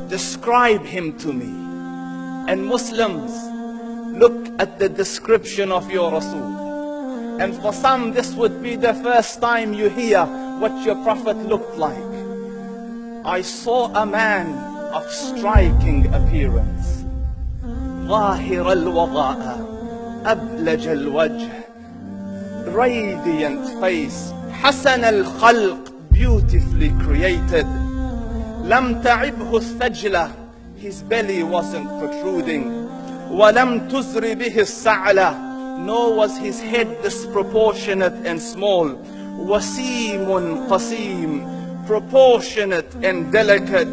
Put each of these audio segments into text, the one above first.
describe him to me. And Muslims, look at the description of your Rasul. And for some, this would be the first time you hear what your Prophet looked like. I saw a man of striking appearance. ظاهر الوضاء أبلج الوجه, radiant face, حسن الخلق, beautifully created. لم تعبه الثجلة, his belly wasn't protruding. ولم تزر به السعلة, nor was his head disproportionate and small. وسيم قسيم, proportionate and delicate,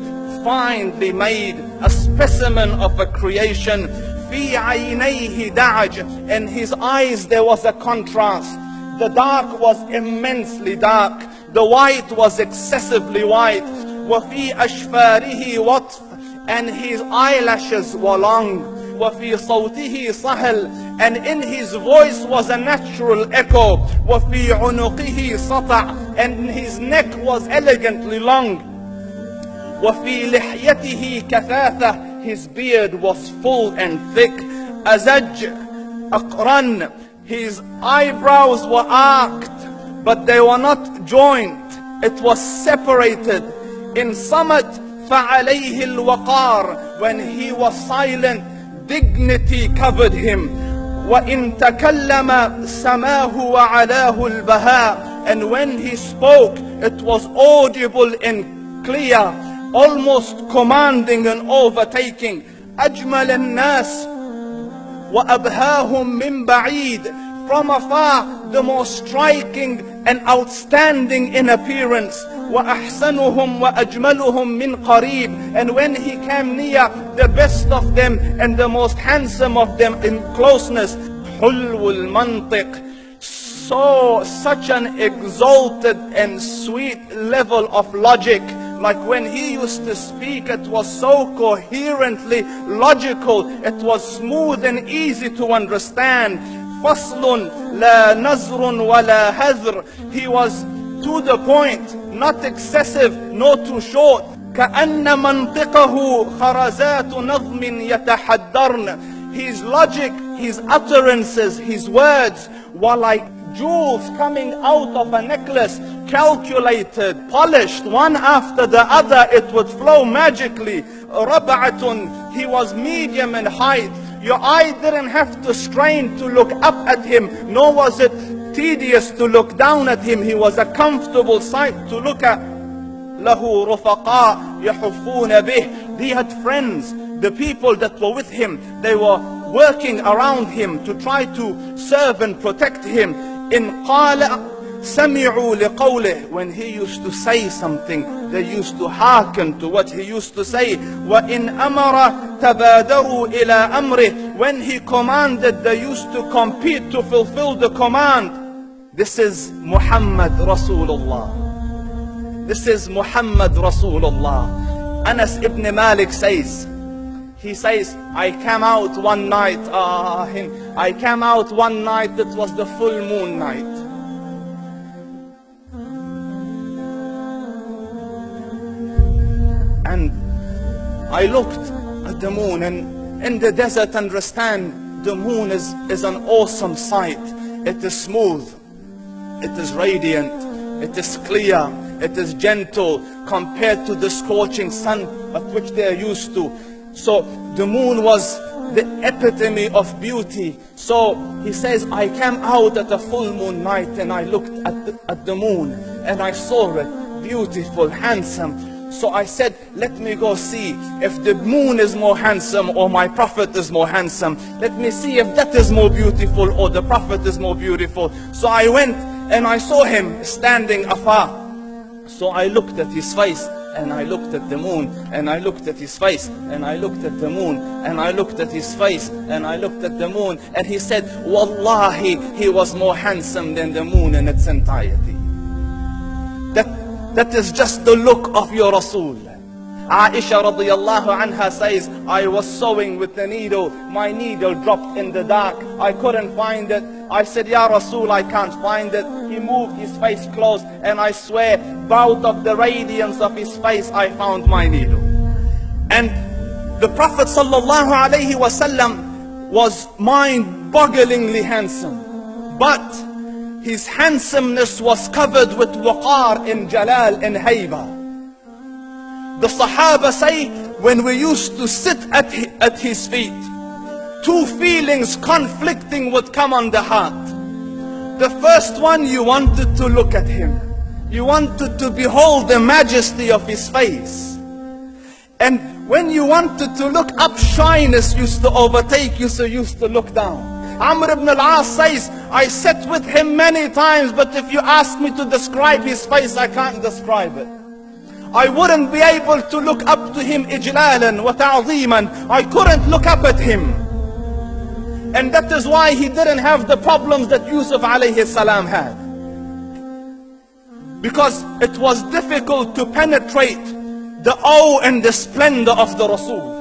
finely made, a specimen of a creation. في عينيه دعج, in his eyes there was a contrast. The dark was immensely dark, the white was excessively white. وفي أشفاره وطف, and his eyelashes were long. وفي صوته صهل, and in his voice was a natural echo. وفي عنقه سطع, and his neck was elegantly long. وفي لحيته كثافة, his beard was full and thick. أزج أقرن, his eyebrows were arched, but they were not joined, it was separated. In Samat فعليه الوقار, when he was silent, dignity covered him. وإن تكلم سماه وعلاه البهاء, and when he spoke, it was audible and clear, almost commanding and overtaking. أجمل الناس وأبهاهم من بعيد, from afar the most striking and outstanding in appearance. وأحسنهم وأجملهم من قريب, and when he came near, the best of them and the most handsome of them in closeness. حلو المنطق, such an exalted and sweet level of logic. Like when he used to speak, it was so coherently logical, it was smooth and easy to understand. فصل لا نزر ولا هذر, he was to the point, not excessive nor too short. كأن منطقه خرزات نظم يتحدرن, his logic, his utterances, his words were like jewels coming out of a necklace, calculated, polished, one after the other, it would flow magically. ربعة, he was medium in height. Your eye didn't have to strain to look up at him, nor was it tedious to look down at him. He was a comfortable sight to look at. له رفقاء يحفون به, he had friends, the people that were with him, they were working around him to try to serve and protect him. إن قال سمعوا لقوله, when he used to say something, they used to hearken to what he used to say. وإن أمر تبادروا إلى أمره, when he commanded, they used to compete to fulfill the command. This is Muhammad Rasulullah. This is Muhammad Rasulullah. Anas ibn Malik says, he says, I came out one night, I came out one night, it was the full moon night. And I looked at the moon, and in the desert, understand, the moon is an awesome sight. It is smooth, it is radiant, it is clear, it is gentle compared to the scorching sun at which they are used to. So the moon was the epitome of beauty. So he says, I came out at a full moon night and I looked at the moon and I saw it beautiful, handsome. So I said, let me go see if the moon is more handsome or my Prophet is more handsome. Let me see if that is more beautiful or the Prophet is more beautiful. So I went and I saw him standing afar. So I looked at his face and I looked at the moon, and I looked at his face, and I looked at the moon, and I looked at his face, and I looked at the moon, and he said, Wallahi, he was more handsome than the moon in its entirety. That is just the look of your Rasul. Aisha radiyallahu anha says, I was sewing with the needle, my needle dropped in the dark, I couldn't find it. I said, Ya Rasul, I can't find it. He moved his face close, and I swear, out of the radiance of his face, I found my needle. And the Prophet sallallahu alaihi wasallam was mind-bogglingly handsome. But his handsomeness was covered with waqar and jalal and hayba. The Sahaba say, when we used to sit at his feet, two feelings conflicting would come on the heart. The first one, you wanted to look at him. You wanted to behold the majesty of his face. And when you wanted to look up, shyness used to overtake you, so you used to look down. Amr ibn al-As says, I sat with him many times, but if you ask me to describe his face, I can't describe it. I wouldn't be able to look up to him ijlalan wa ta'zeeman. I couldn't look up at him. And that is why he didn't have the problems that Yusuf alayhi salam had. Because it was difficult to penetrate the awe and the splendor of the Rasul.